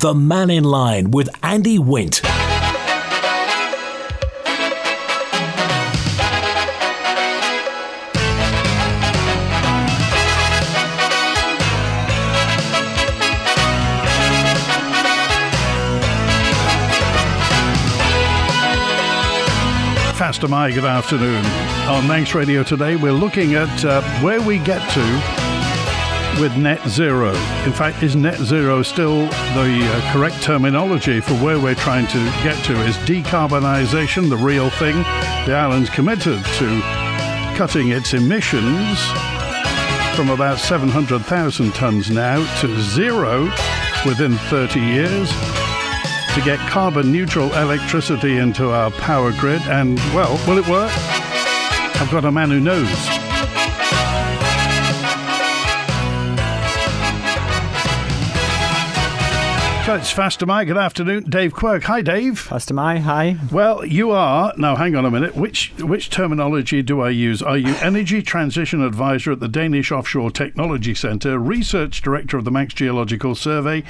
The Mannin Line with Andy Wint. Faster My, good afternoon. On Manx Radio today, we're looking at where we get to with net zero. In fact, is net zero still the correct terminology for where we're trying to get to? Is decarbonisation the real thing? The island's committed to cutting its emissions from about 700,000 tonnes now to zero within 30 years. To get carbon neutral electricity into our power grid, and well, will it work? I've got a man who knows. So it's Faster My. Good afternoon, Dave Quirk. Hi, Dave. Faster My, hi. Well, you are now. Hang on a minute. Which terminology do I use? Are you Energy Transition Advisor at the Danish Offshore Technology Centre, Research Director of the Manx Geological Survey,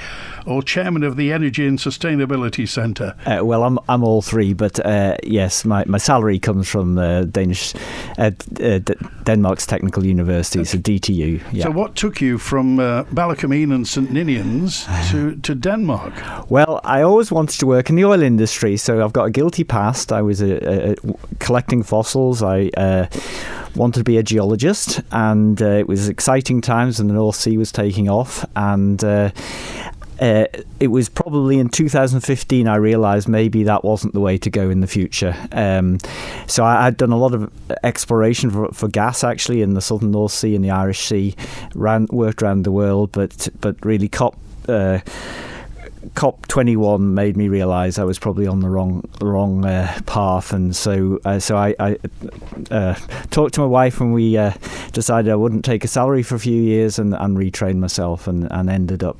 or Chairman of the Energy and Sustainability Centre? Well, I'm all three, but yes, my salary comes from Danish Denmark's Technical University, so DTU. Yeah. So what took you from Ballacameen and St Ninians to Denmark? Well, I always wanted to work in the oil industry, so I've got a guilty past. I was collecting fossils. I wanted to be a geologist, and it was exciting times, and the North Sea was taking off, and it was probably in 2015 I realised maybe that wasn't the way to go in the future. So I'd done a lot of exploration for gas, actually, in the southern North Sea and the Irish Sea, worked around the world, but really COP21 made me realise I was probably on the wrong path, and so I talked to my wife, and we decided I wouldn't take a salary for a few years and retrain myself, and ended up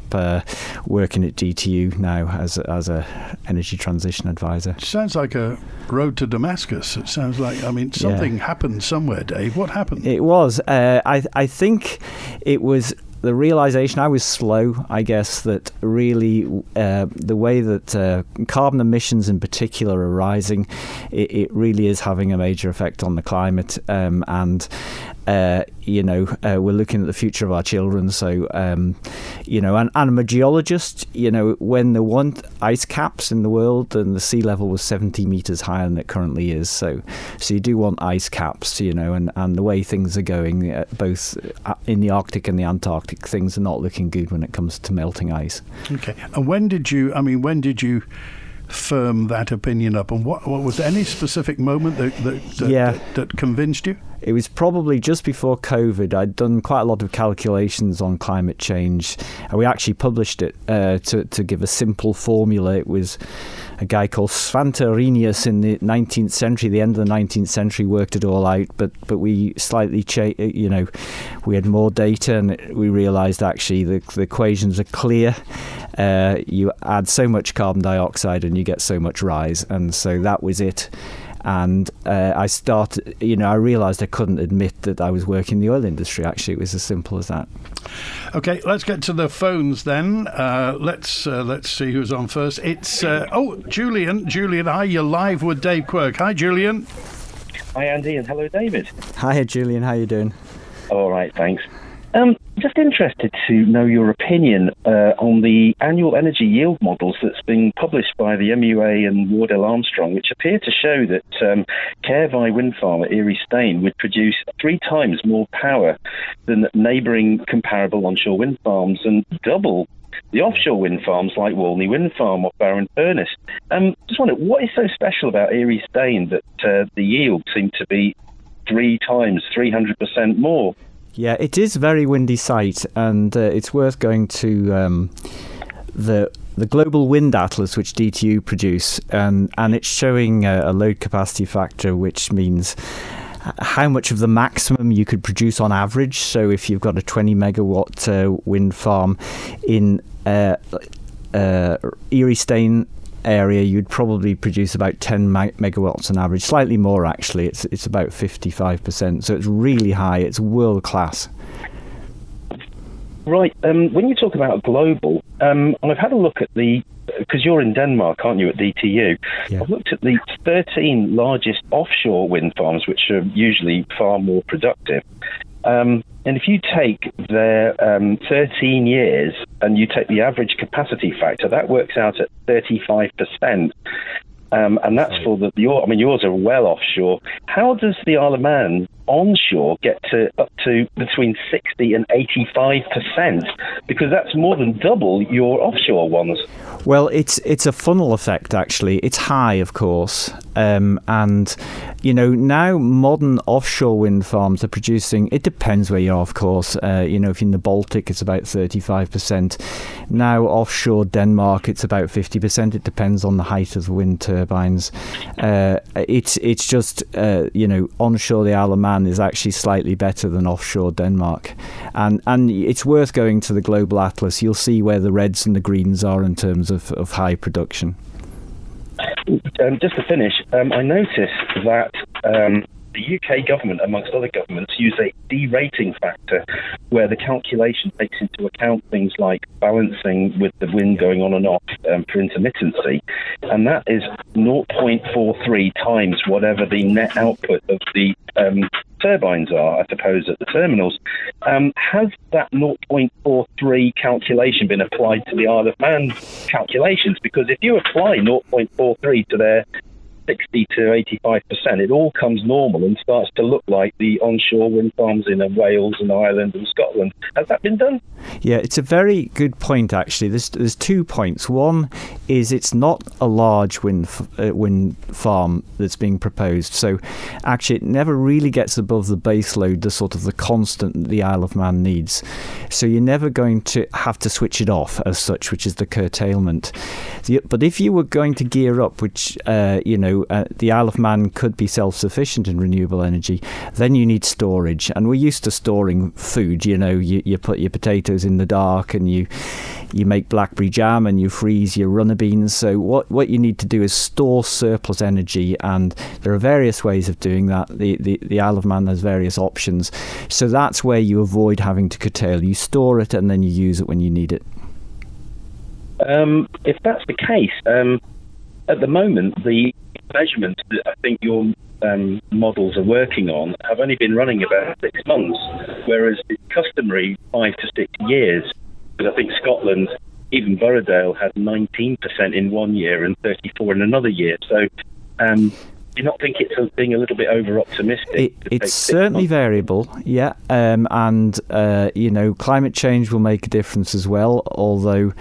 working at DTU now as a energy transition advisor. Sounds like a road to Damascus. It sounds like, something happened somewhere, Dave. What happened? It was. I think it was the realisation. I was slow, I guess, that really the way that carbon emissions in particular are rising, it really is having a major effect on the climate, and we're looking at the future of our children. So, and I'm a geologist. When there weren't ice caps in the world, and the sea level was 70 metres higher than it currently is. So you do want ice caps, and the way things are going, both in the Arctic and the Antarctic, things are not looking good when it comes to melting ice. Okay. And when did you firm that opinion up, and what was there any specific moment that convinced you? It was probably just before COVID. I'd done quite a lot of calculations on climate change, and we actually published it to give a simple formula. It was a guy called Svante Arrhenius in the 19th century, the end of the 19th century, worked it all out, but we slightly we had more data, and we realised actually the equations are clear. You add so much carbon dioxide and you get so much rise, and so that was it. And I started, I realised I couldn't admit that I was working in the oil industry. Actually, it was as simple as that. Okay, let's get to the phones then. Let's see who's on first. It's Julian. Julian, hi, you're live with Dave Quirk. Hi, Julian. Hi, Andy, and hello, David. Hi, Julian. How you doing? All right, thanks. Just interested to know your opinion on the annual energy yield models that's been published by the MUA and Wardell Armstrong, which appear to show that Caervai wind farm at Erie Stain would produce 3 times more power than neighbouring comparable onshore wind farms, and double the offshore wind farms like Walney Wind Farm off Barrow Furnace. Just wonder, what is so special about Erie Stain that the yield seemed to be 3 times, 300% more? Yeah, it is a very windy site, and it's worth going to the Global Wind Atlas, which DTU produce, and it's showing a load capacity factor, which means how much of the maximum you could produce on average. So if you've got a 20 megawatt wind farm in Erie Stain area, you'd probably produce about 10 megawatts on average, slightly more actually. It's about 55%, so it's really high. It's world class. Right. When you talk about global, and I've had a look at because you're in Denmark, aren't you, at DTU? Yeah. I've looked at the 13 largest offshore wind farms, which are usually far more productive. And if you take their 13 years and you take the average capacity factor, that works out at 35%. And that's for yours are well offshore. How does the Isle of Man onshore get up to between 60 and 85%? Because that's more than double your offshore ones. Well, it's a funnel effect, actually. It's high, of course. And, now modern offshore wind farms are producing, it depends where you are, of course. If you're in the Baltic, it's about 35%. Now, offshore Denmark, it's about 50%. It depends on the height of the wind turbines. It's just, onshore the Isle of Man is actually slightly better than offshore Denmark. And it's worth going to the Global Atlas. You'll see where the reds and the greens are in terms of high production. Just to finish, I noticed that the UK government, amongst other governments, use a derating factor where the calculation takes into account things like balancing with the wind going on and off for intermittency, and that is 0.43 times whatever the net output of the turbines are, I suppose, at the terminals. Has that 0.43 calculation been applied to the Isle of Man calculations? Because if you apply 0.43 to their 60 to 85%, it all comes normal and starts to look like the onshore wind farms in Wales and Ireland and Scotland. Has that been done? Yeah, it's a very good point, actually. There's 2 points. One is it's not a large wind farm that's being proposed. So actually it never really gets above the base load, the sort of the constant that the Isle of Man needs. So you're never going to have to switch it off as such, which is the curtailment. But if you were going to gear up, which, the Isle of Man could be self-sufficient in renewable energy, then you need storage. And we're used to storing food. You put your potatoes in the dark and you make blackberry jam and you freeze your runner beans. So what you need to do is store surplus energy, and there are various ways of doing that. The Isle of Man has various options. So that's where you avoid having to curtail. You store it and then you use it when you need it. If that's the case, at the moment, the measurements that I think your models are working on have only been running about 6 months, whereas it's customary 5 to 6 years. Because I think Scotland, even Borrowdale, had 19% in 1 year and 34% in another year. So do you not think it's being a little bit over-optimistic? It's certainly variable, yeah. Climate change will make a difference as well, although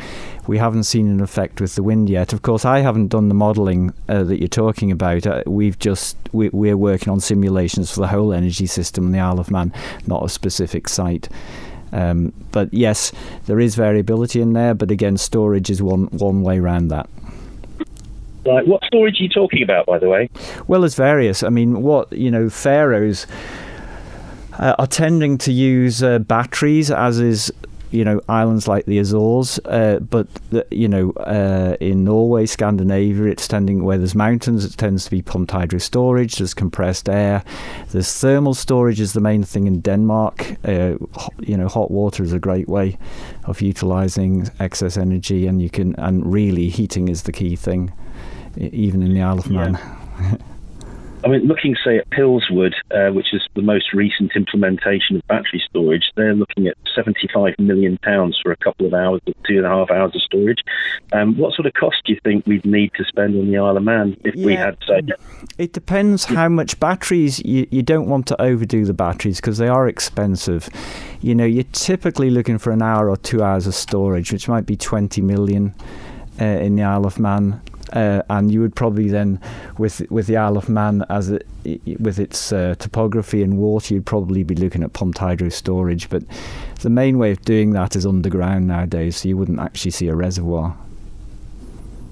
we haven't seen an effect with the wind yet. Of course, I haven't done the modelling that you're talking about. We're working on simulations for the whole energy system in the Isle of Man, not a specific site. But yes, there is variability in there, but again, storage is one way around that. Right. What storage are you talking about, by the way? Well, there's various. I mean, Faroes are tending to use batteries, as is, islands like the Azores. But in Norway, Scandinavia, it's tending, where there's mountains, it tends to be pumped hydro storage. There's compressed air. There's thermal storage is the main thing in Denmark. Hot water is a great way of utilising excess energy, and really heating is the key thing, even in the Isle of Man. Yeah. I mean, looking, say, at Pillswood, which is the most recent implementation of battery storage, they're looking at £75 million for a couple of hours, 2.5 hours of storage. What sort of cost do you think we'd need to spend on the Isle of Man if we had, say... It depends how much batteries. You don't want to overdo the batteries because they are expensive. You're typically looking for an hour or 2 hours of storage, which might be 20 million in the Isle of Man. And you would probably then, with the Isle of Man with its topography and water, you'd probably be looking at pumped hydro storage. But the main way of doing that is underground nowadays, so you wouldn't actually see a reservoir.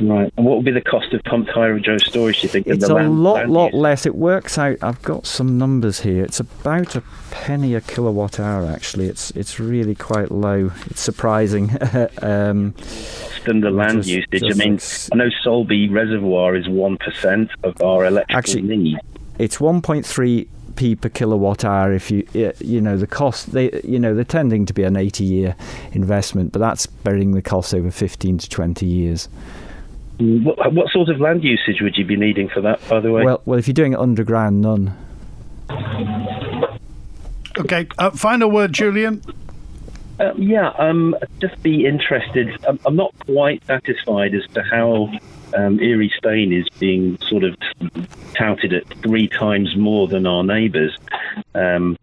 Right. And what would be the cost of pumped hydro storage, do you think? It's a lot less. It works out. I've got some numbers here. It's about a penny a kilowatt hour. Actually, it's really quite low. It's surprising. Than the land usage. I mean, I know Solby Reservoir is 1% of our electrical need. It's 1.3 100p per kilowatt hour. If the cost, they're tending to be an 80-year investment, but that's bearing the cost over 15 to 20 years. What sort of land usage would you be needing for that, by the way? Well, if you're doing it underground, none. Okay, final word, Julian. Just be interested. I'm not quite satisfied as to how Erie Stain is being sort of touted at 3 times more than our neighbours. I'd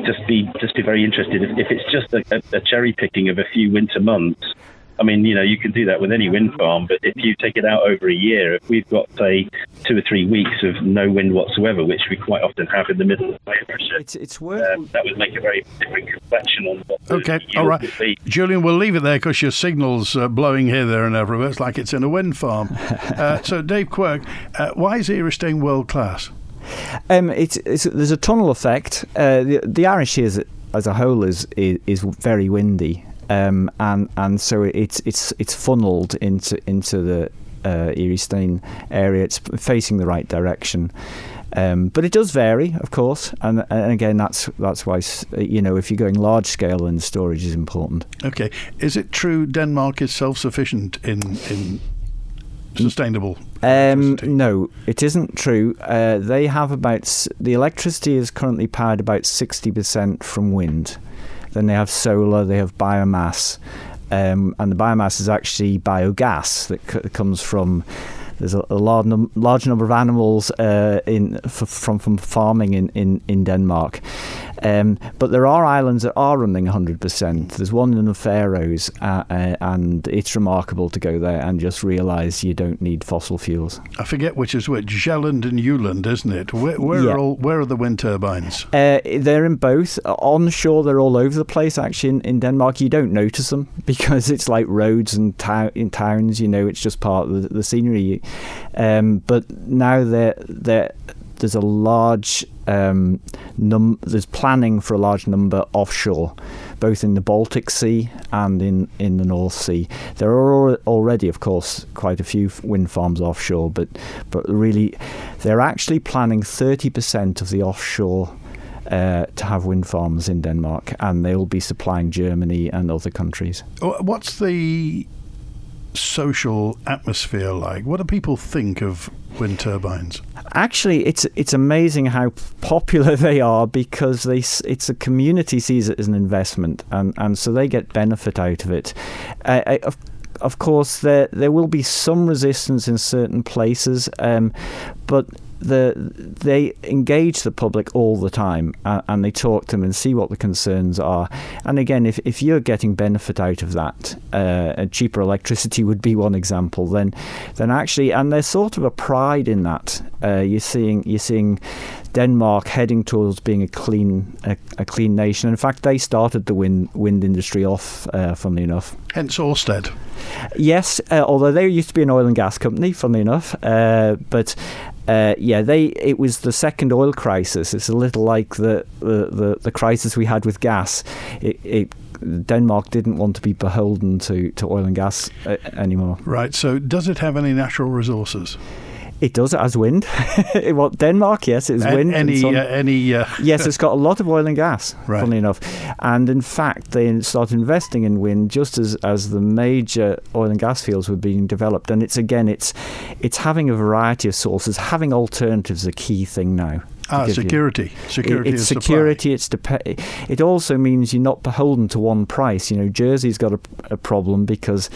just be very interested if it's just a cherry picking of a few winter months. I mean, you can do that with any wind farm, but if you take it out over a year, if we've got, say, 2 or 3 weeks of no wind whatsoever, which we quite often have in the middle of the high pressure, it's worth that would make a very different reflection on what the Okay, yield all right. would be. Julian, we'll leave it there because your signal's blowing here, there and everywhere. It's like it's in a wind farm. So, Dave Quirk, why is Erie Stain world class? There's a tunnel effect. The Irish Sea as a whole is very windy. And so it's funneled into the Erie Stain area. It's facing the right direction, but it does vary, of course. And again, that's why if you're going large scale, then storage is important. Okay, is it true Denmark is self-sufficient in sustainable electricity? No, it isn't true. They have the electricity is currently powered about 60% from wind. Then they have solar, they have biomass, and the biomass is actually biogas that comes from. There's a large number of animals from farming in Denmark. But there are islands that are running 100%. There's one in the Faroes, and it's remarkable to go there and just realise you don't need fossil fuels. I forget which is which, Jelland and Uland, isn't it? Where are the wind turbines? They're in both. Onshore, they're all over the place, actually, in Denmark. You don't notice them because it's like roads and in towns, it's just part of the scenery. But now there's a large there's planning for a large number offshore, both in the Baltic Sea and in the North Sea. There are already, of course, quite a few wind farms offshore, but really they're actually planning 30% of the offshore to have wind farms in Denmark, and they'll be supplying Germany and other countries. What's the social atmosphere like? What do people think of wind turbines? Actually, it's amazing how popular they are because it's a community sees it as an investment, and so they get benefit out of it. Of course, there will be some resistance in certain places, but they engage the public all the time, and they talk to them and see what the concerns are. And again, if you're getting benefit out of that, cheaper electricity would be one example. Then actually, and there's sort of a pride in that. You're seeing Denmark heading towards being a clean nation. In fact, they started the wind industry off, funnily enough. Hence Ørsted. Yes, although they used to be an oil and gas company, funnily enough, but. It was the second oil crisis. It's a little like the crisis we had with gas. Denmark didn't want to be beholden to oil and gas anymore. Right. So does it have any natural resources? It does. It has wind. Denmark, yes, it's wind. Yes, it's got a lot of oil and gas, right. Funnily enough. And in fact, they started investing in wind just as the major oil and gas fields were being developed. And it's having a variety of sources. Having alternatives is a key thing now. Security. Security. It's security. It also means you're not beholden to one price. Jersey's got a problem because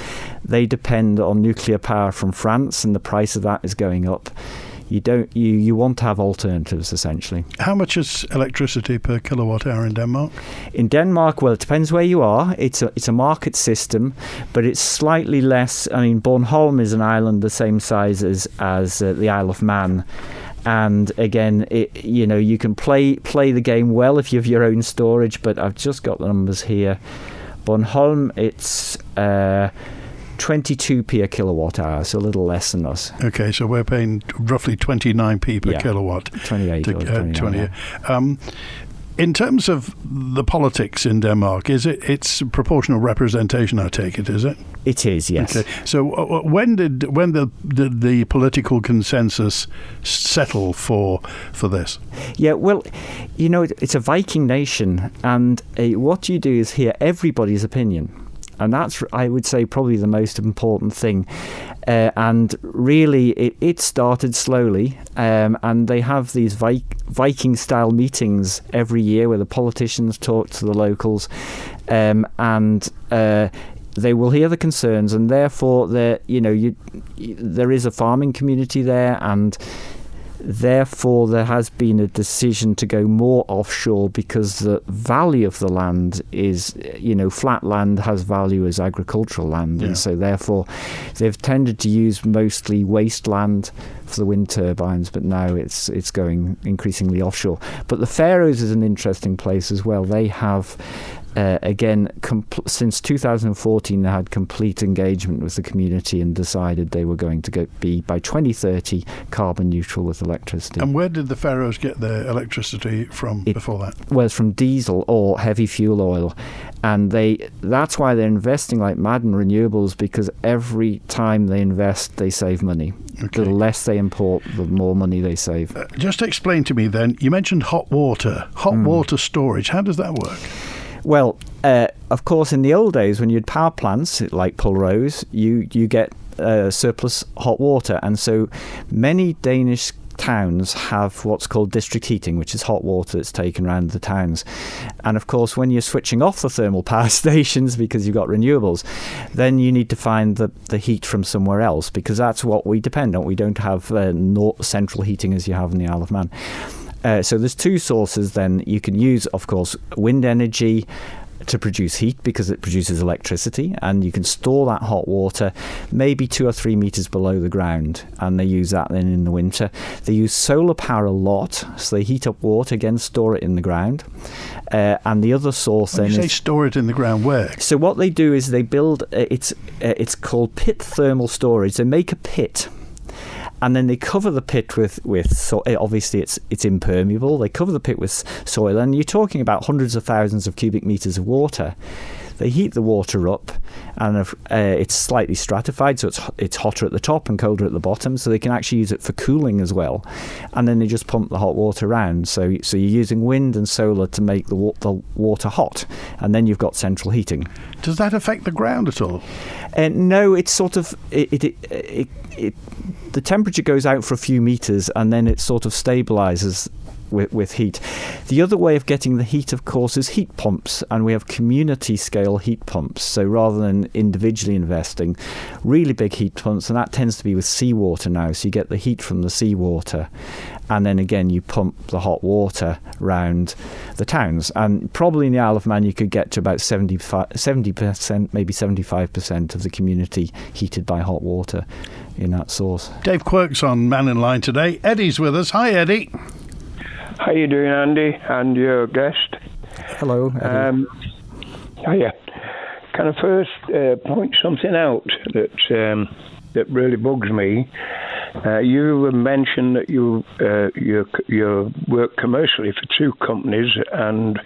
they depend on nuclear power from France, and the price of that is going up. You want to have alternatives, essentially. How much is electricity per kilowatt hour in Denmark? In Denmark, well, it depends where you are. It's a market system, but it's slightly less. I mean, Bornholm is an island the same size as the Isle of Man. And again, you can play the game well if you have your own storage, but I've just got the numbers here. Bornholm, it's 22p a kilowatt hour, so a little less than us. Okay, so we're paying roughly 29p per kilowatt. 28 or 29. In terms of the politics in Denmark, it's proportional representation, I take it, is it? It is, yes. Okay. So when did the political consensus settle for this? Yeah, well, it's a Viking nation, and what you do is hear everybody's opinion. And that's, I would say, probably the most important thing. And really, it started slowly. And they have these Viking-style meetings every year where the politicians talk to the locals. And they will hear the concerns. And therefore, there is a farming community there. And therefore, there has been a decision to go more offshore because the value of the land is, flat land has value as agricultural land. Yeah. And so therefore, they've tended to use mostly wasteland for the wind turbines, but now it's going increasingly offshore. But the Faroes is an interesting place as well. They have... since 2014, they had complete engagement with the community and decided they were going to be, by 2030, carbon neutral with electricity. And where did the Faroes get their electricity from before that? Well, it's from diesel or heavy fuel oil. And that's why they're investing like mad in renewables, because every time they invest, they save money. Okay. The less they import, the more money they save. Just explain to me then, you mentioned hot water storage. How does that work? Well, of course, in the old days, when you had power plants like Pulrose, you get surplus hot water. And so many Danish towns have what's called district heating, which is hot water that's taken around the towns. And of course, when you're switching off the thermal power stations because you've got renewables, then you need to find the heat from somewhere else, because that's what we depend on. We don't have central heating as you have in the Isle of Man. So there's two sources then. You can use, of course, wind energy to produce heat because it produces electricity, and you can store that hot water maybe 2 or 3 meters below the ground, and they use that then in the winter. They use solar power a lot, so they heat up water, again store it in the ground. And the other source when then you say store it in the ground, where? So what they do is they build, it's called pit thermal storage. They make a pit, and then they cover the pit with soil. Obviously it's impermeable. They cover the pit with soil, and you're talking about hundreds of thousands of cubic meters of water. They heat the water up, and it's slightly stratified, so it's hotter at the top and colder at the bottom, so they can actually use it for cooling as well. And then they just pump the hot water around. So you're using wind and solar to make the water hot, and then you've got central heating. Does that affect the ground at all? No, it's sort of... the temperature goes out for a few meters, and then it sort of stabilizes with heat. The other way of getting the heat, of course, is heat pumps, and we have community scale heat pumps. So rather than individually investing, really big heat pumps, and that tends to be with seawater now. So you get the heat from the seawater, and then again you pump the hot water round the towns. And probably in the Isle of Man you could get to about 70%, maybe 75% of the community heated by hot water in that source. Dave Quirk's on Mannin Line today. Eddie's with us. Hi, Eddie. How you doing, Andy, and your guest? Hello, Eddie. Hiya. Can I first point something out that really bugs me? You mentioned that you work commercially for 2 companies, and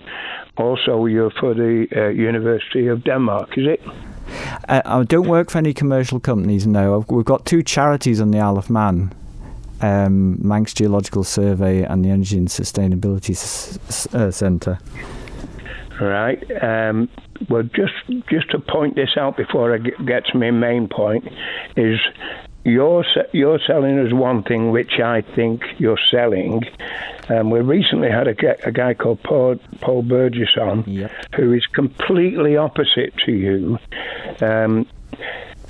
also you're for the University of Denmark, is it? I don't work for any commercial companies, no. We've got 2 charities on the Isle of Man. Manx Geological Survey and the Energy and Sustainability Centre. Right. Well, just to point this out before I get to my main point, is you're selling us one thing which I think you're selling. We recently had a guy called Paul Burgess on, yep, who is completely opposite to you.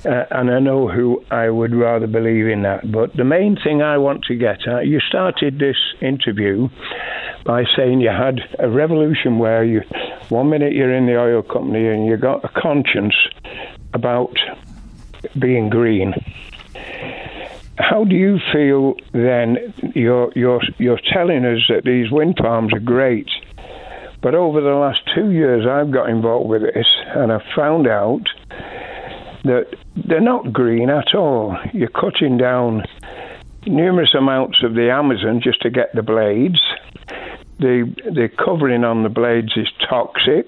And I know who I would rather believe in that. But the main thing I want to get at, you started this interview by saying you had a revolution where 1 minute you're in the oil company and you got a conscience about being green. How do you feel then? You're telling us that these wind farms are great, but over the last 2 years I've got involved with this, and I've found out that they're not green at all. You're cutting down numerous amounts of the Amazon just to get the blades. the covering on the blades is toxic.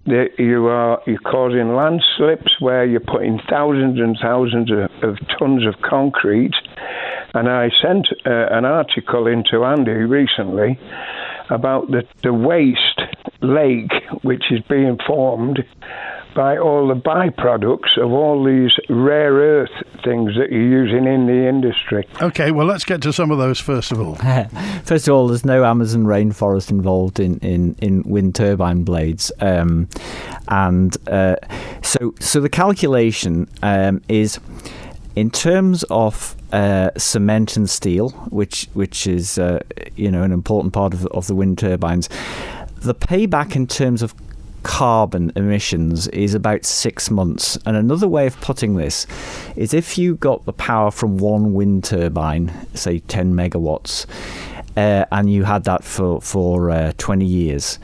You're causing landslips where you're putting thousands and thousands of tons of concrete. And I sent an article into Andy recently about the waste lake which is being formed by all the byproducts of all these rare earth things that you're using in the industry. Okay, well, let's get to some of those first of all. First of all, there's no Amazon rainforest involved in wind turbine blades. So the calculation is in terms of cement and steel, which is an important part of the wind turbines. The payback in terms of carbon emissions is about 6 months. And another way of putting this is if you got the power from one wind turbine, say 10 megawatts, and you had that for 20 years,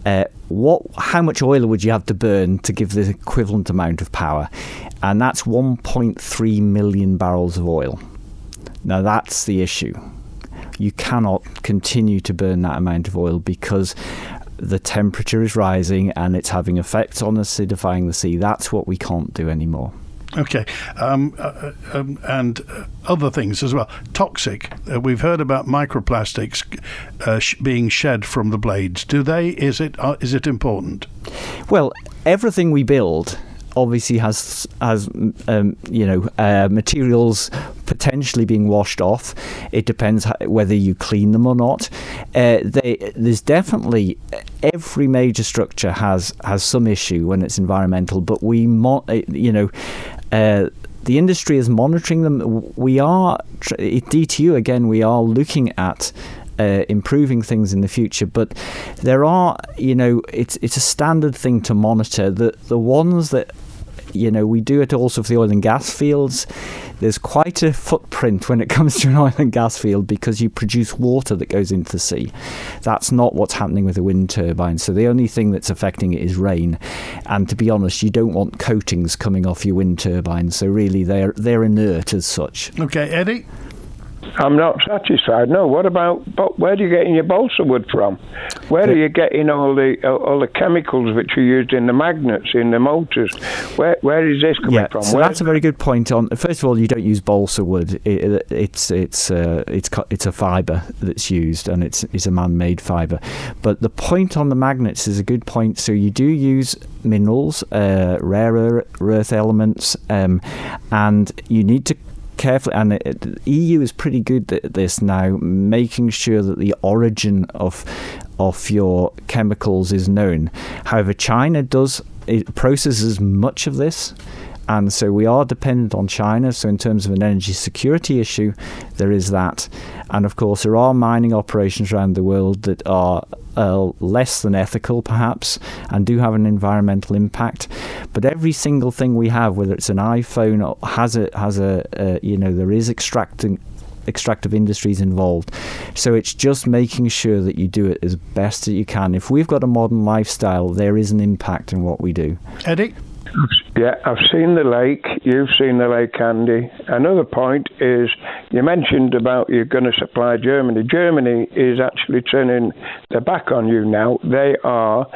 how much oil would you have to burn to give the equivalent amount of power? And that's 1.3 million barrels of oil. Now that's the issue. You cannot continue to burn that amount of oil because the temperature is rising and it's having effects on acidifying the sea. That's what we can't do anymore. Okay, and other things as well. Toxic. We've heard about microplastics being shed from the blades. Is it important? Well, everything we build obviously has materials potentially being washed off. It depends whether you clean them or not. There's definitely every major structure has some issue when it's environmental, but the industry is monitoring them. We are at DTU again. We are looking at improving things in the future, but there are, it's a standard thing to monitor. The ones that we do it also for the oil and gas fields. There's quite a footprint when it comes to an oil and gas field because you produce water that goes into the sea. That's not what's happening with a wind turbine. So the only thing that's affecting it is rain. And to be honest, you don't want coatings coming off your wind turbine. So really, they're inert as such. Okay, Eddie? I'm not satisfied. No. What about? Where do you get your balsa wood from? Where are you getting all the chemicals which are used in the magnets in the motors? Where is this coming from? So that's a very good point. First of all, you don't use balsa wood. It's a fibre that's used, and it's a man-made fibre. But the point on the magnets is a good point. So you do use minerals, rare earth elements, and you need to carefully, and the EU is pretty good at this now, making sure that the origin of your chemicals is known. However, China processes much of this, and so we are dependent on China. So in terms of an energy security issue, there is that. And of course, there are mining operations around the world that are less than ethical, perhaps, and do have an environmental impact. But every single thing we have, whether it's an iPhone, there is extractive industries involved. So it's just making sure that you do it as best as you can. If we've got a modern lifestyle, there is an impact in what we do. Eddie? Yeah, I've seen the lake. You've seen the lake, Andy. Another point is you mentioned about you're going to supply Germany. Germany is actually turning their back on you now. They are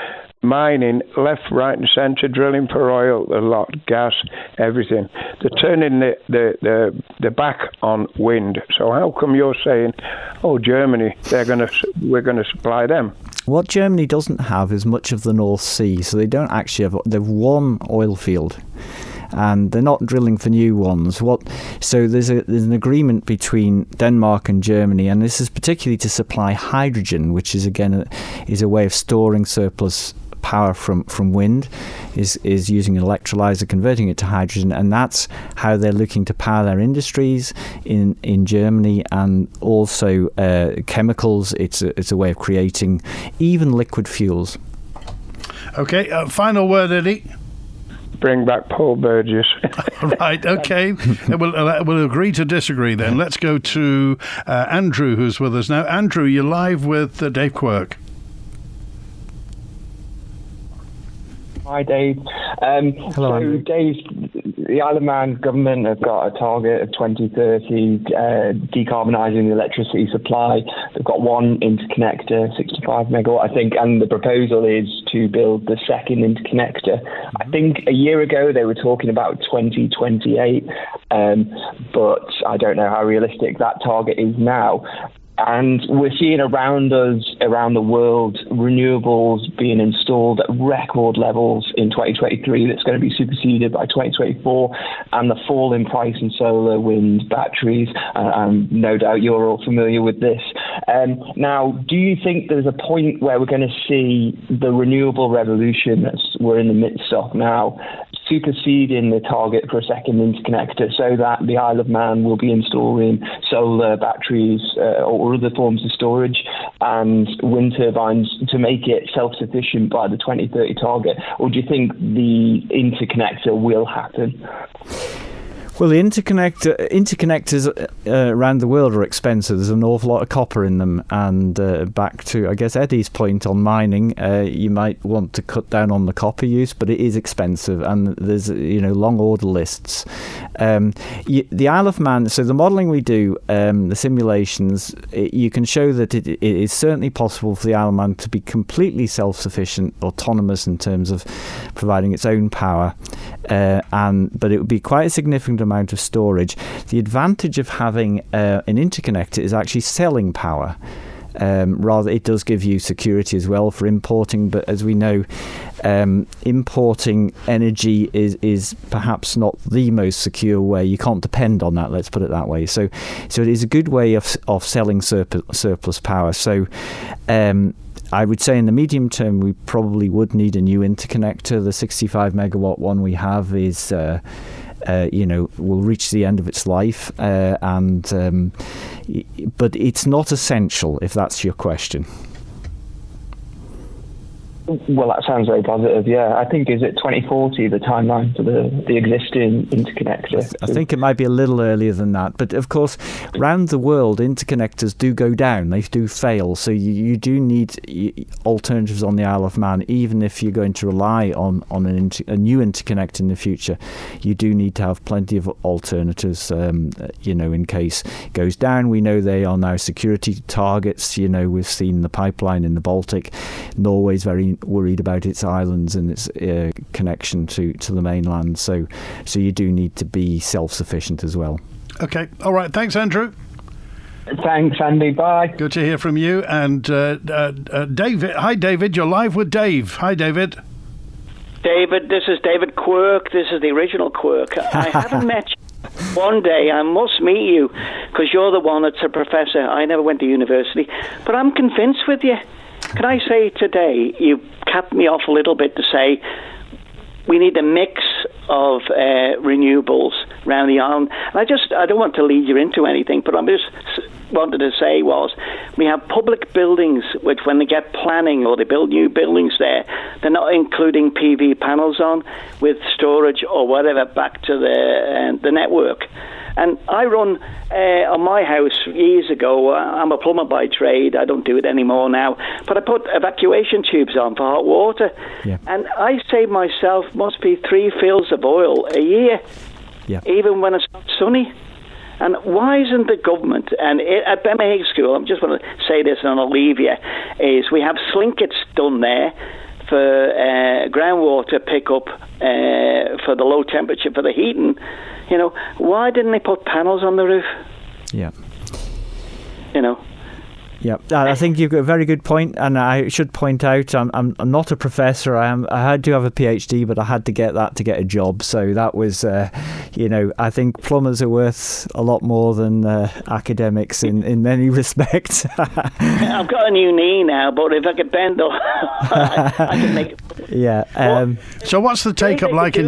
mining left, right and centre, drilling for oil, a lot, gas, everything. They're turning the back on wind. So how come you're saying, Germany, we're going to supply them? What Germany doesn't have is much of the North Sea, so they don't actually have. They've one oil field, and they're not drilling for new ones. So there's an agreement between Denmark and Germany, and this is particularly to supply hydrogen, which is again a way of storing surplus power from wind, is using an electrolyzer, converting it to hydrogen, and that's how they're looking to power their industries in Germany, and also chemicals. It's a way of creating even liquid fuels. Okay, final word, Eddie. Bring back Paul Burgess. Right, okay. We'll agree to disagree then. Let's go to Andrew, who's with us now. Andrew, you're live with Dave Quirk. Hi, Dave. Hello, Andrew. Dave, the Isle of Man government have got a target of 2030 decarbonising the electricity supply. They've got one interconnector, 65 megawatt, I think, and the proposal is to build the second interconnector. I think a year ago they were talking about 2028, but I don't know how realistic that target is now. And we're seeing around us, around the world, renewables being installed at record levels in 2023 that's going to be superseded by 2024, and the fall in price in solar, wind, batteries. No doubt you're all familiar with this. Now, do you think there's a point where we're going to see the renewable revolution that we're in the midst of now superseding the target for a second interconnector, so that the Isle of Man will be installing solar, batteries, or other forms of storage and wind turbines to make it self-sufficient by the 2030 target? Or do you think the interconnector will happen? Well, the interconnectors around the world are expensive. There's an awful lot of copper in them. And back to, I guess, Eddie's point on mining, you might want to cut down on the copper use, but it is expensive, and there's long order lists. The Isle of Man. So the modelling we do, the simulations, you can show that it is certainly possible for the Isle of Man to be completely self-sufficient, autonomous in terms of providing its own power, but it would be quite a significant amount of storage. The advantage of having an interconnector is actually selling power. Rather, it does give you security as well for importing, but as we know, importing energy is perhaps not the most secure way. You can't depend on that, let's put it that way. So it is a good way of selling surplus power. So I would say in the medium term, we probably would need a new interconnector. The 65 megawatt one we have is will reach the end of its life, but it's not essential, if that's your question. Well, that sounds very positive, yeah. I think, is it 2040, the timeline for the existing interconnector? I think it might be a little earlier than that. But, of course, around the world, interconnectors do go down. They do fail. So you do need alternatives on the Isle of Man, even if you're going to rely on a new interconnector in the future. You do need to have plenty of alternatives, in case it goes down. We know they are now security targets. We've seen the pipeline in the Baltic. Norway's very worried about its islands and its connection to the mainland. So you do need to be self-sufficient as well. Okay. All right. Thanks, Andrew. Thanks, Andy. Bye. Good to hear from you. And David. Hi, David. You're live with Dave. Hi, David. David, this is David Quirk. This is the original Quirk. I haven't met you. One day I must meet you, because you're the one that's a professor. I never went to university, but I'm convinced with you. Can I say today, you capped me off a little bit to say we need a mix of renewables around the island. And I don't want to lead you into anything, but I just wanted to say was we have public buildings which, when they get planning or they build new buildings there, they're not including PV panels on with storage or whatever back to the network. And I run on my house years ago. I'm a plumber by trade. I don't do it anymore now. But I put evacuation tubes on for hot water. Yeah. And I save myself must be 3 fills of oil a year, even when it's not sunny. And why isn't the government, and at Birmingham School, I'm just going to say this and I'll leave you, is we have slinkets done there for groundwater pickup for the low temperature for the heating. Why didn't they put panels on the roof? Yeah. Yeah, I think you've got a very good point, and I should point out I'm not a professor. I do have a PhD, but I had to get that to get a job. So that was, I think plumbers are worth a lot more than academics in many respects. I've got a new knee now, but if I could bend up, I can make it. Yeah. So what's the take up like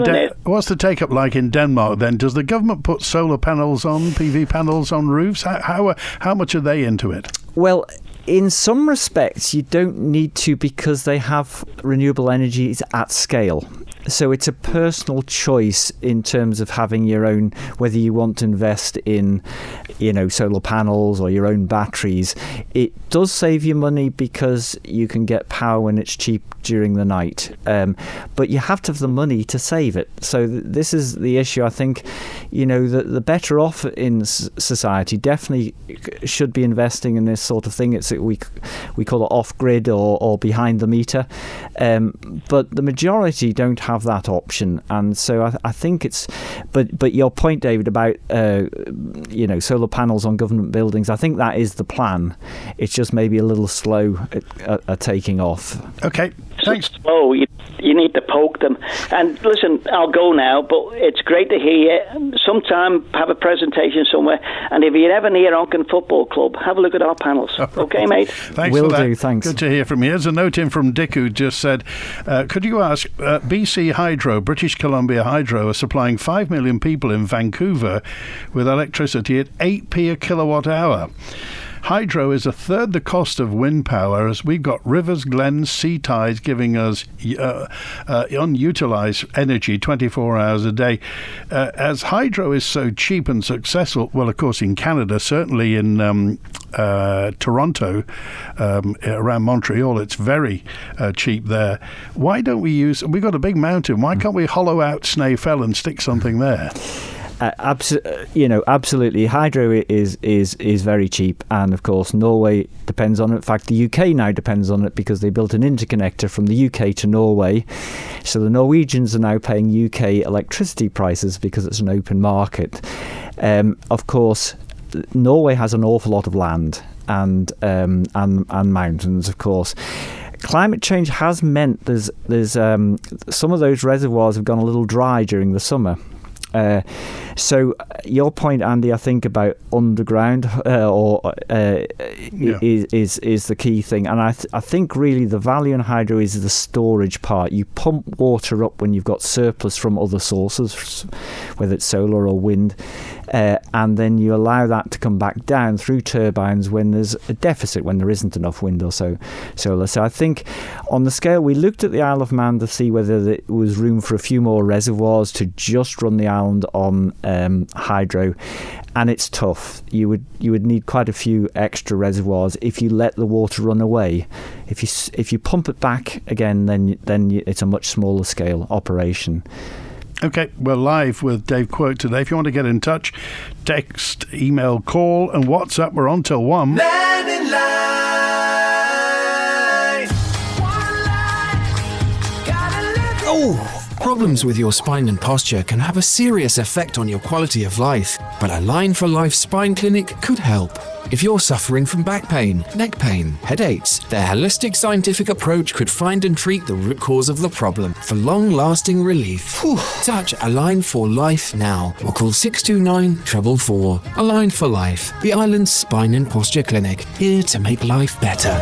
in Denmark then? Does the government put solar panels on, PV panels on roofs? How much are they into it? Well, In some respects, you don't need to, because they have renewable energies at scale. So it's a personal choice in terms of having your own, whether you want to invest in, solar panels or your own batteries. It does save you money because you can get power when it's cheap during the night. But you have to have the money to save it. So this is the issue. I think, the better off in society definitely should be investing in this sort of thing. We call it off-grid or behind the meter. But the majority don't have that option, and so I think it's. But your point, David, about solar panels on government buildings, I think that is the plan. It's just maybe a little slow at taking off. Okay, thanks. Oh, you need to poke them. And listen, I'll go now, but it's great to hear you. Sometime have a presentation somewhere, and if you're ever near Onken Football Club, have a look at our panels. Okay, mate? Thanks Will for that. do, thanks. Good to hear from you. Here's a note in from Dick, who just said, could you ask, BC Hydro, British Columbia Hydro, are supplying 5 million people in Vancouver with electricity at 8p a kilowatt hour. Hydro is a third the cost of wind power, as we've got rivers, glens, sea tides giving us unutilised energy 24 hours a day. As hydro is so cheap and successful, well, of course, in Canada, certainly in Toronto, around Montreal, it's very cheap there. Why don't we we've got a big mountain, why can't we hollow out Snae Fell and stick something there? Absolutely. Hydro is very cheap, and of course Norway depends on it. In fact, the UK now depends on it because they built an interconnector from the UK to Norway. So the Norwegians are now paying UK electricity prices because it's an open market. Of course, Norway has an awful lot of land and mountains, of course. Climate change has meant there's some of those reservoirs have gone a little dry during the summer. So your point, Andy, I think about underground is the key thing, and I think really the value in hydro is the storage part. You pump water up when you've got surplus from other sources, whether it's solar or wind, and then you allow that to come back down through turbines when there's a deficit, when there isn't enough wind or solar. So I think on the scale, we looked at the Isle of Man to see whether there was room for a few more reservoirs to just run the island on hydro, and it's tough. You would need quite a few extra reservoirs if you let the water run away. If you pump it back again, then it's a much smaller scale operation. Okay, we're live with Dave Quirk today. If you want to get in touch, text, email, call, and WhatsApp. We're on till 1. Mannin Line. Oh! Problems with your spine and posture can have a serious effect on your quality of life, but a Line for Life spine clinic could help. If you're suffering from back pain, neck pain, headaches, their holistic scientific approach could find and treat the root cause of the problem for long-lasting relief. Touch A Line for Life now, or call 629-444. A Line for Life, the island's spine and posture clinic, here to make life better.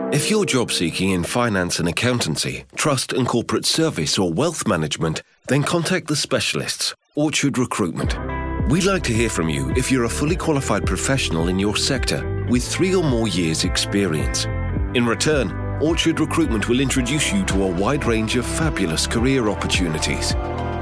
If you're job seeking in finance and accountancy, trust and corporate service or wealth management, then contact the specialists, Orchard Recruitment. We'd like to hear from you if you're a fully qualified professional in your sector with 3 or more years' experience. In return, Orchard Recruitment will introduce you to a wide range of fabulous career opportunities.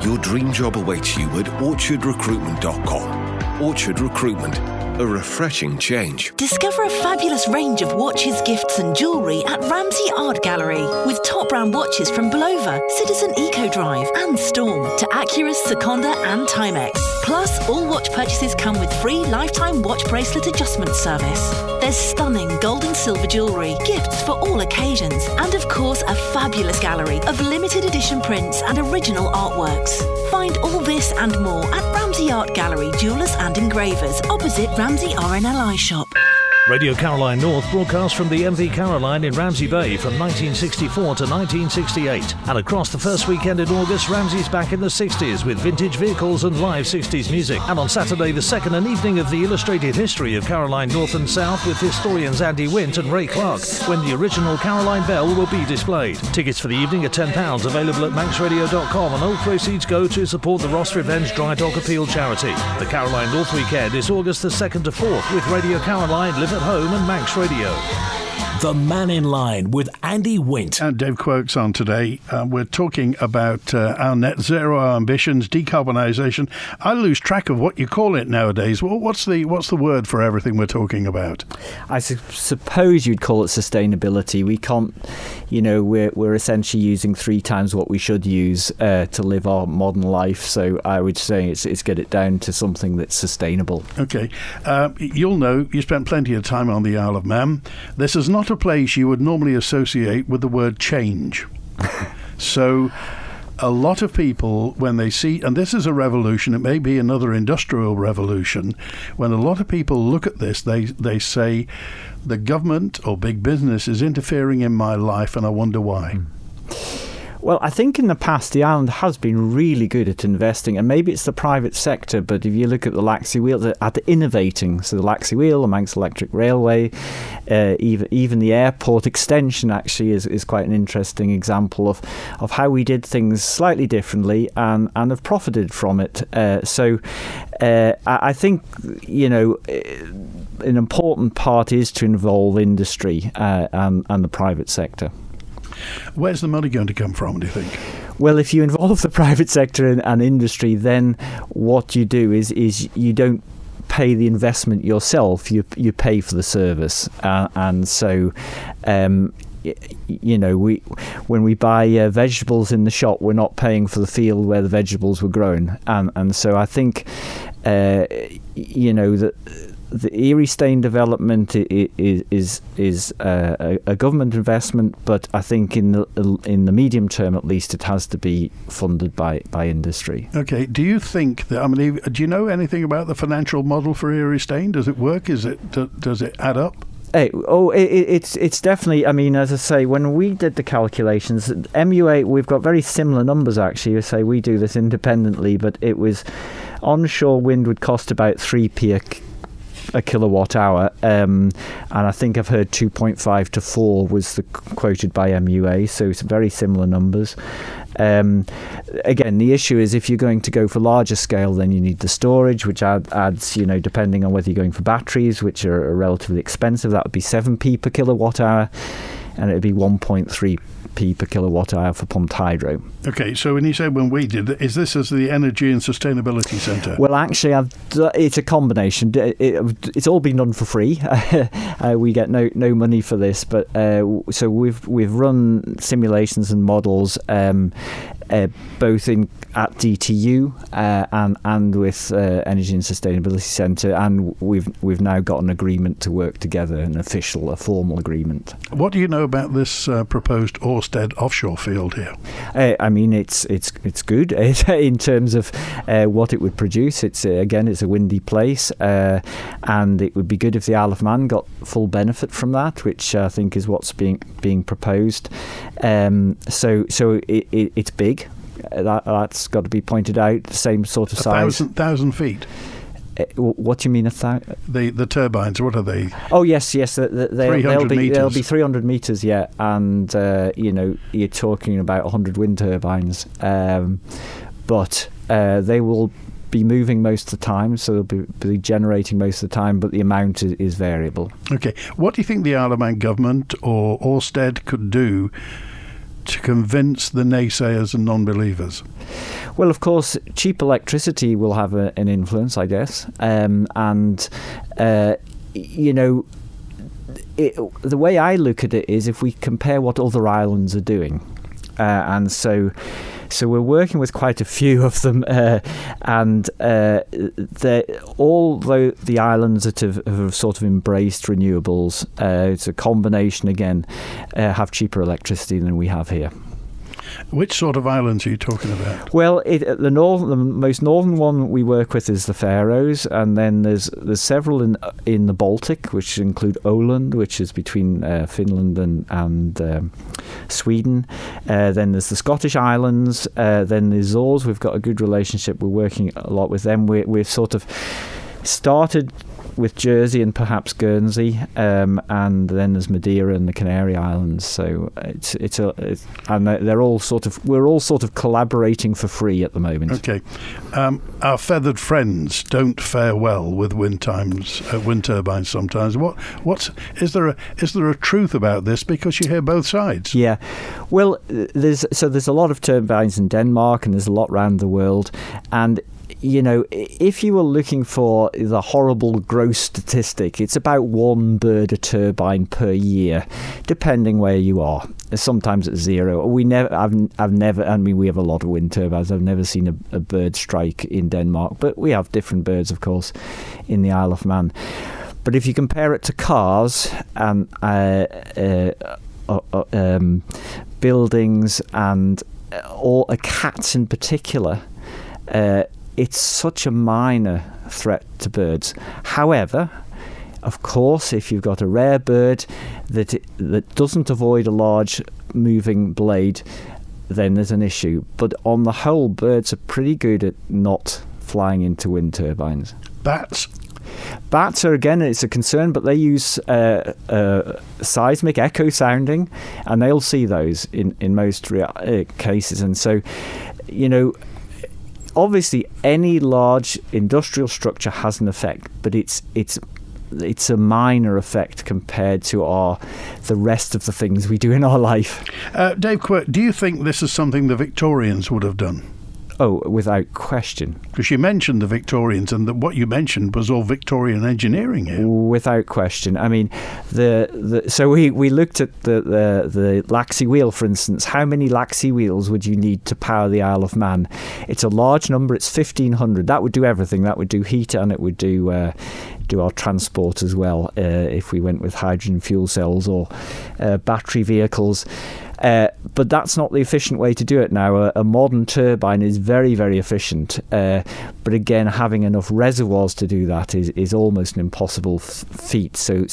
Your dream job awaits you at orchardrecruitment.com. Orchard Recruitment. A refreshing change. Discover a fabulous range of watches, gifts and jewellery at Ramsey Art Gallery, with top brand watches from Bulova, Citizen Eco Drive and Storm to Acurus, Seconda and Timex. Plus, all watch purchases come with free lifetime watch bracelet adjustment service. There's stunning gold and silver jewellery, gifts for all occasions, and of course a fabulous gallery of limited edition prints and original artworks. Find all this and more at Ramsey Art Gallery, Jewellers and Engravers, opposite Ramsey RNLI shop. Radio Caroline North broadcast from the MV Caroline in Ramsey Bay from 1964 to 1968. And across the first weekend in August, Ramsey's back in the 60s with vintage vehicles and live 60s music. And on Saturday, the second and evening of the illustrated history of Caroline North and South with historians Andy Wint and Ray Clark, when the original Caroline Bell will be displayed. Tickets for the evening are £10, available at manxradio.com, and all proceeds go to support the Ross Revenge Dry Dog Appeal charity. The Caroline North weekend is August the 2nd to 4th with Radio Caroline, Live at Home and Manx Radio. The Mannin Line with Andy Wint. And Dave Quirk's on today. We're talking about our net zero ambitions, decarbonisation. I lose track of what you call it nowadays. What's the word for everything we're talking about? I suppose you'd call it sustainability. We can't, we're essentially using 3 times what we should use to live our modern life. So I would say it's get it down to something that's sustainable. Okay. You'll know, you spent plenty of time on the Isle of Man. This is not a place you would normally associate with the word change. So a lot of people, when they see, and this is a revolution, it may be another industrial revolution, when a lot of people look at this, they say the government or big business is interfering in my life, and I wonder why. Well, I think in the past the island has been really good at investing, and maybe it's the private sector, but if you look at the Laxey Wheel, at innovating, so the Laxey Wheel, the Manx Electric Railway, even the airport extension actually is quite an interesting example of how we did things slightly differently and have profited from it. So I think, an important part is to involve industry and the private sector. Where's the money going to come from, do you think? Well, if you involve the private sector and industry, then what you do is you don't pay the investment yourself, you pay for the service. And so, when we buy vegetables in the shop, we're not paying for the field where the vegetables were grown. And so I think, that the Erie Stain development is a government investment, but I think in the medium term, at least, it has to be funded by industry. Okay. Do you think that? Do you know anything about the financial model for Erie Stain? Does it work? Does it add up? It's definitely. As I say, when we did the calculations, MUA, we've got very similar numbers actually. I say we do this independently, but it was onshore wind would cost about 3p a kilowatt hour, and I think I've heard 2.5 to 4 was quoted by MUA, so it's very similar numbers. Again, the issue is if you're going to go for larger scale, then you need the storage, which adds, depending on whether you're going for batteries, which are relatively expensive, that would be 7p per kilowatt hour, and it would be 1.3p per kilowatt hour for pumped hydro. Okay, so when you say when we did, is this as the Energy and Sustainability Centre? Well, actually, it's a combination. It's all been done for free. We get no money for this, but so we've run simulations and models both at DTU and with Energy and Sustainability Centre, and we've now got an agreement to work together, a formal agreement. What do you know about this proposed Orsted offshore field here? It's good in terms of what it would produce. It's a windy place, and it would be good if the Isle of Man got full benefit from that, which I think is what's being proposed. So it's big. That's got to be pointed out. The same sort of size. 1,000 feet. What do you mean? The turbines? What are they? Oh yes. They'll be 300 meters. Yeah, and you're talking about 100 wind turbines, but they will be moving most of the time, so they'll be generating most of the time, but the amount is variable. Okay, what do you think the Isle of Man government or Orsted could do to convince the naysayers and non-believers? Well, of course, cheap electricity will have an influence, I guess. The way I look at it is if we compare what other islands are doing. And so we're working with quite a few of them, and although the islands that have sort of embraced renewables, it's a combination again, have cheaper electricity than we have here. Which sort of islands are you talking about? Well, the most northern one we work with is the Faroes, and then there's several in the Baltic, which include Åland, which is between Finland and Sweden. Then there's the Scottish Islands. Then the Azores. We've got a good relationship. We're working a lot with them. We've sort of started with Jersey and perhaps Guernsey, and then there's Madeira and the Canary Islands. So and they're all we're all sort of collaborating for free at the moment. Okay, our feathered friends don't fare well with wind turbines sometimes. Is there a truth about this? Because you hear both sides. Yeah, well, there's a lot of turbines in Denmark, and there's a lot around the world, and if you were looking for the horrible gross statistic, it's about one bird a turbine per year, depending where you are. Sometimes it's zero. We have a lot of wind turbines. I've never seen a bird strike in Denmark, but we have different birds, of course, in the Isle of Man. But if you compare it to cars and buildings and cats in particular, it's such a minor threat to birds. However, of course, if you've got a rare bird that doesn't avoid a large moving blade, then there's an issue. But on the whole, birds are pretty good at not flying into wind turbines. Bats are, again, it's a concern, but they use seismic echo sounding, and they'll see those in most cases. And so, obviously, any large industrial structure has an effect, but it's a minor effect compared to the rest of the things we do in our life. Dave Quirk, do you think this is something the Victorians would have done? Oh, without question. Because you mentioned the Victorians, and what you mentioned was all Victorian engineering here. Without question. I mean, so we looked at the Laxey wheel, for instance. How many Laxey wheels would you need to power the Isle of Man? It's a large number. It's 1,500. That would do everything. That would do heat, and it would do our transport as well, if we went with hydrogen fuel cells or battery vehicles. But that's not the efficient way to do it now. A modern turbine is very, very efficient. But again, having enough reservoirs to do that is almost an impossible feat. So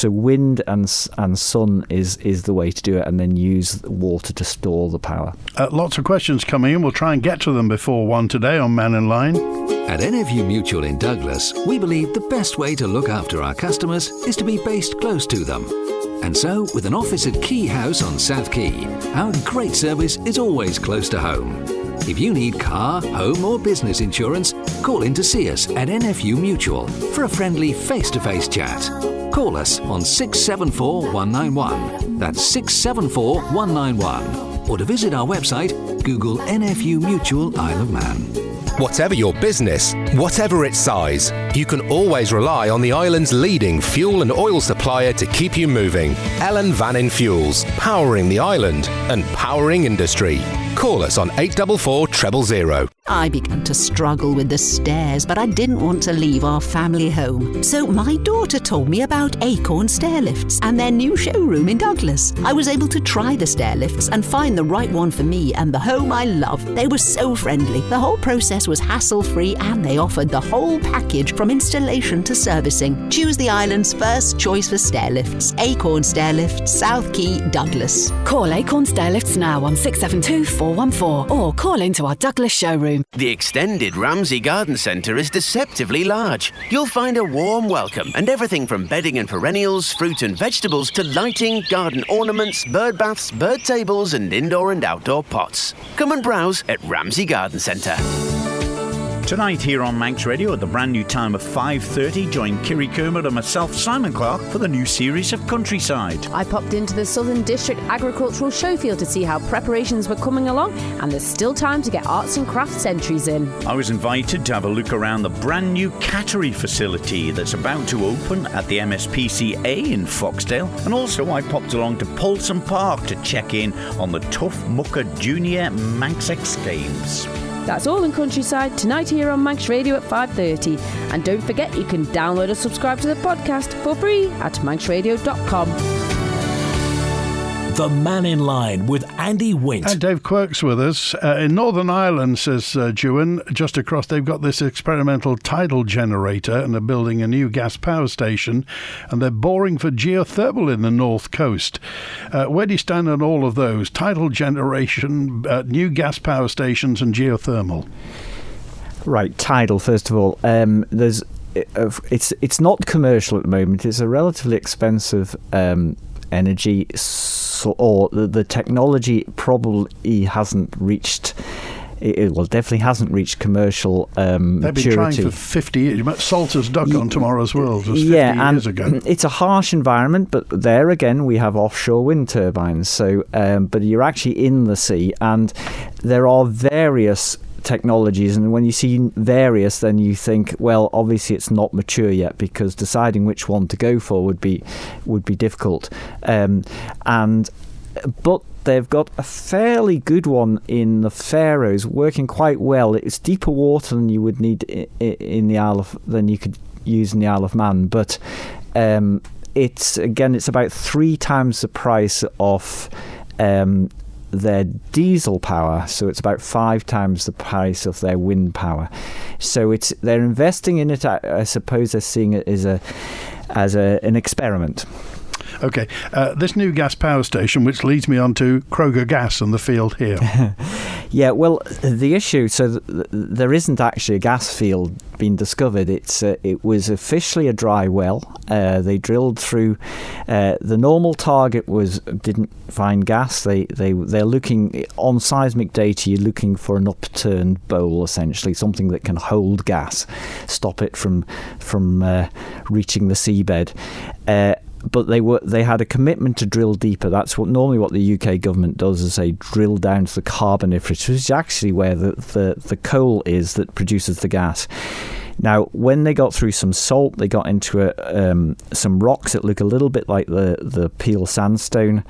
wind and sun is the way to do it, and then use water to store the power. Lots of questions coming in. We'll try and get to them before 1 today on Mannin Line. At NFU Mutual in Douglas, we believe the best way to look after our customers is to be based close to them. And so, with an office at Key House on South Quay, our great service is always close to home. If you need car, home or business insurance, call in to see us at NFU Mutual for a friendly face-to-face chat. Call us on 674 191. That's 674 191. Or to visit our website, Google NFU Mutual Isle of Man. Whatever your business, whatever its size, you can always rely on the island's leading fuel and oil supplier to keep you moving. Ellen Vannin Fuels, powering the island and powering industry. Call us on 844 000. I began to struggle with the stairs, but I didn't want to leave our family home. So my daughter told me about Acorn Stair Lifts and their new showroom in Douglas. I was able to try the stair lifts and find the right one for me and the home I love. They were so friendly. The whole process was hassle-free, and they offered the whole package from installation to servicing. Choose the island's first choice for stair lifts. Acorn Stair Lifts, South Quay, Douglas. Call Acorn Stair Lifts now on 672 414 or call into our Douglas showroom. The extended Ramsey Garden Centre is deceptively large. You'll find a warm welcome and everything from bedding and perennials, fruit and vegetables to lighting, garden ornaments, bird baths, bird tables and indoor and outdoor pots. Come and browse at Ramsey Garden Centre. Tonight here on Manx Radio at the brand new time of 5:30, join Kiri Kermode and myself, Simon Clark, for the new series of Countryside. I popped into the Southern District Agricultural Showfield to see how preparations were coming along, and there's still time to get arts and crafts entries in. I was invited to have a look around the brand new cattery facility that's about to open at the MSPCA in Foxdale, and also I popped along to Polson Park to check in on the Tough Mucker Junior Manx X Games. That's all in Countryside tonight here on Manx Radio at 5:30. And don't forget, you can download or subscribe to the podcast for free at manxradio.com. The Mannin Line with Andy Wint. And Dave Quirk's with us. In Northern Ireland, says Dewan, just across, they've got this experimental tidal generator and they're building a new gas power station, and they're boring for geothermal in the north coast. Where do you stand on all of those? Tidal generation, new gas power stations and geothermal? Right, tidal, first of all. It's not commercial at the moment. It's a relatively expensive energy, or the technology probably hasn't reached. It definitely hasn't reached commercial maturity. They've been trying for 50 years. You met Salter's Duck on Tomorrow's World just 50 years ago. It's a harsh environment, but there again we have offshore wind turbines. So, but you're actually in the sea, and there are various technologies, and when you see various, then you think, well, obviously it's not mature yet, because deciding which one to go for would be difficult. But they've got a fairly good one in the Faroes, working quite well. It's deeper water than you would need in the than you could use in the Isle of Man, but it's about 3 times the price of their diesel power, so it's about 5 times the price of their wind power. So they're investing in it. I suppose they're seeing it as an experiment. Okay, this new gas power station, which leads me on to Crogga Gas and the field here. Yeah, well, the issue, so there isn't actually a gas field being discovered. It was officially a dry well. They drilled through. The normal target didn't find gas. They're looking on seismic data. You're looking for an upturned bowl, essentially, something that can hold gas, stop it from reaching the seabed. But they had a commitment to drill deeper. That's normally what the UK government does, is they drill down to the Carboniferous, which is actually where the coal is that produces the gas. Now, when they got through some salt, they got into some rocks that look a little bit like the Peel sandstone,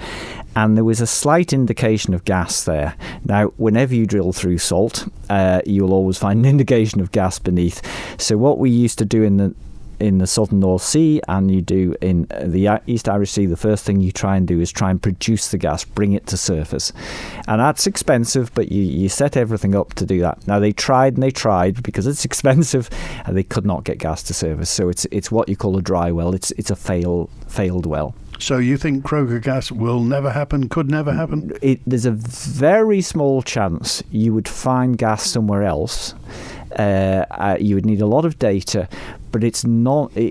and there was a slight indication of gas there. Now, whenever you drill through salt, you'll always find an indication of gas beneath. So what we used to do in the southern North Sea, and you do in the East Irish Sea, the first thing you try and do is try and produce the gas, bring it to surface. And that's expensive, but you set everything up to do that. Now, they tried because it's expensive, and they could not get gas to surface. So it's what you call a dry well. It's a failed well. So you think Crogga Gas will never happen, could never happen? There's a very small chance you would find gas somewhere else. You would need a lot of data, but it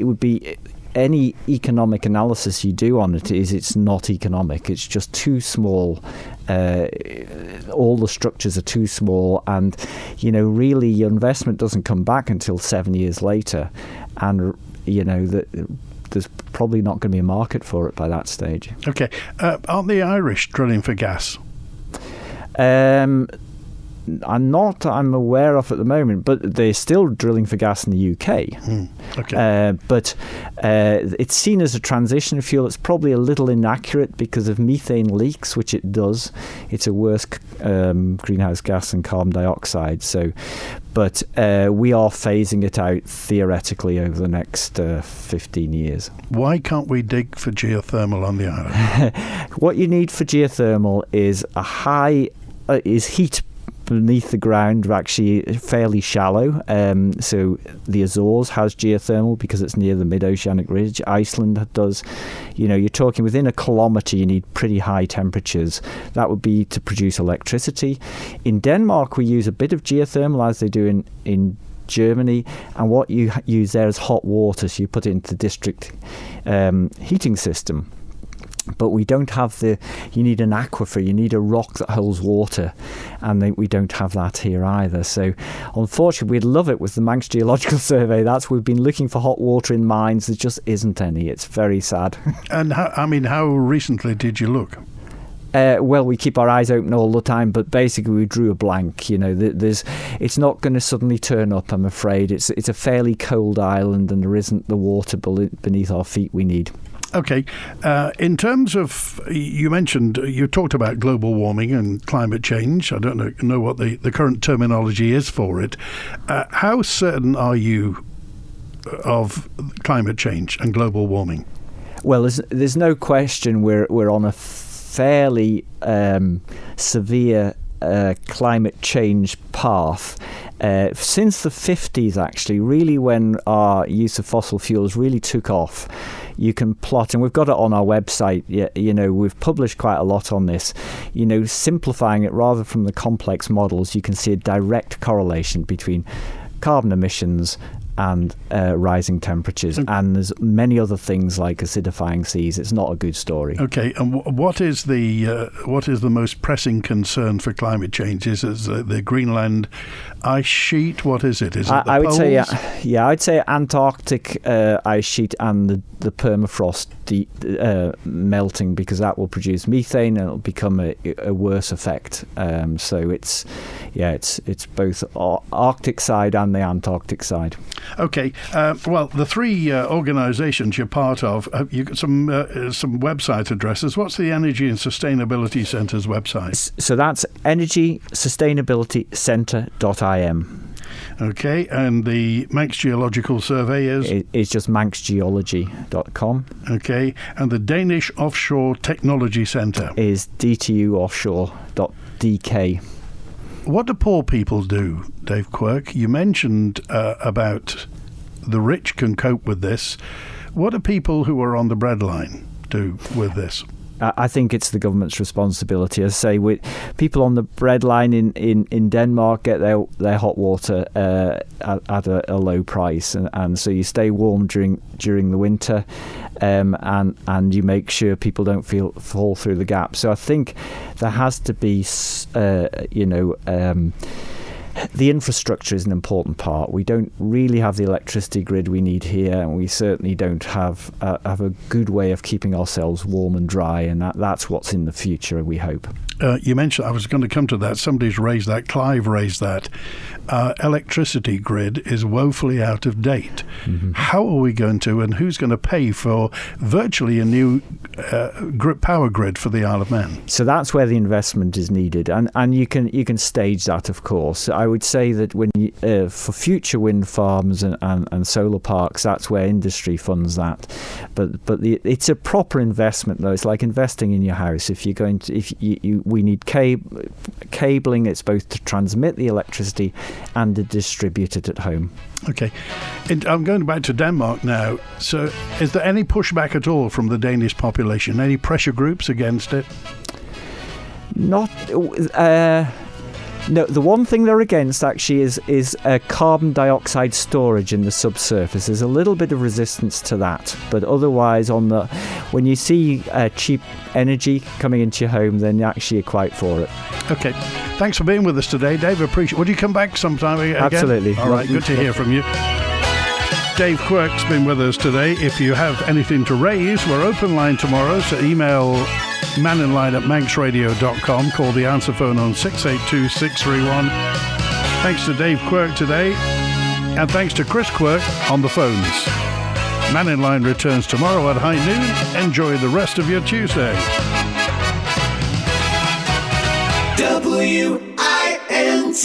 would be, any economic analysis you do on it's not economic. It's just too small. All the structures are too small, and really your investment doesn't come back until 7 years later, and there's probably not going to be a market for it by that stage. Okay, aren't the Irish drilling for gas? I'm aware of at the moment, but they're still drilling for gas in the UK. Okay. But it's seen as a transition fuel. It's probably a little inaccurate because of methane leaks, which it does. It's a worse greenhouse gas than carbon dioxide. But we are phasing it out theoretically over the next 15 years. Why can't we dig for geothermal on the island? What you need for geothermal is heat beneath the ground, actually fairly shallow. So the Azores has geothermal because it's near the mid-oceanic ridge. Iceland does. You're talking within a kilometre, you need pretty high temperatures. That would be to produce electricity. In Denmark, we use a bit of geothermal, as they do in Germany, and what you use there is hot water, so you put it into the district heating system. But we don't have you need an aquifer, you need a rock that holds water, and we don't have that here either. So unfortunately, we'd love it with the Manx Geological Survey. We've been looking for hot water in mines. There just isn't any. It's very sad. And how recently did you look? Well, we keep our eyes open all the time, but basically we drew a blank. It's not going to suddenly turn up, I'm afraid. It's a fairly cold island, and there isn't the water beneath our feet we need. Okay. In terms of, you talked about global warming and climate change. I don't know what the current terminology is for it. How certain are you of climate change and global warming? Well, there's no question we're on a fairly severe climate change path since the 50s, actually, really when our use of fossil fuels really took off. You can plot, and we've got it on our website, we've published quite a lot on this, simplifying it rather from the complex models. You can see a direct correlation between carbon emissions and rising temperatures, and there's many other things like acidifying seas. It's not a good story. Okay, and what is the most pressing concern for climate change? Is it the Greenland ice sheet? What is it? Is it the I would poles? say, I'd say Antarctic ice sheet and the permafrost melting, because that will produce methane and it'll become a worse effect. So it's both Arctic side and the Antarctic side. Okay, well, the three organisations you're part of, you've got some website addresses. What's the Energy and Sustainability Centre's website? So that's energysustainabilitycentre.im. Okay, and the Manx Geological Survey is? It's just manxgeology.com. Okay, and the Danish Offshore Technology Centre? Is dtuoffshore.dk. What do poor people do, Dave Quirk? You mentioned about the rich can cope with this. What do people who are on the breadline do with this? I think it's the government's responsibility. As I say, with people on the breadline in Denmark get their hot water at a low price, and so you stay warm during the winter, and you make sure people don't fall through the gap. So I think there has to be, the infrastructure is an important part. We don't really have the electricity grid we need here, and we certainly don't have a good way of keeping ourselves warm and dry, and that's what's in the future, we hope. You mentioned, I was going to come to that, somebody's raised that, Clive raised that. Electricity grid is woefully out of date. Mm-hmm. How are we going to, and who's going to pay for virtually a new power grid for the Isle of Man? So that's where the investment is needed, and you can stage that, of course. I would say that when for future wind farms and solar parks, that's where industry funds that. But it's a proper investment, though. It's like investing in your house. If you're going to, we need cabling. It's both to transmit the electricity and to distribute it at home. Okay. I'm going back to Denmark now. So is there any pushback at all from the Danish population? Any pressure groups against it? Not... No, the one thing they're against actually is carbon dioxide storage in the subsurface. There's a little bit of resistance to that, but otherwise, when you see cheap energy coming into your home, then actually you're quite for it. Okay, thanks for being with us today, Dave. Appreciate. Would you come back sometime again? Absolutely. All right, good to hear from you. Dave Quirk's been with us today. If you have anything to raise, we're open line tomorrow, so email manninline@manxradio.com. Call the answer phone on 682-631. Thanks to Dave Quirk today, and thanks to Chris Quirk on the phones. Mannin Line returns tomorrow at high noon. Enjoy the rest of your Tuesday. WINT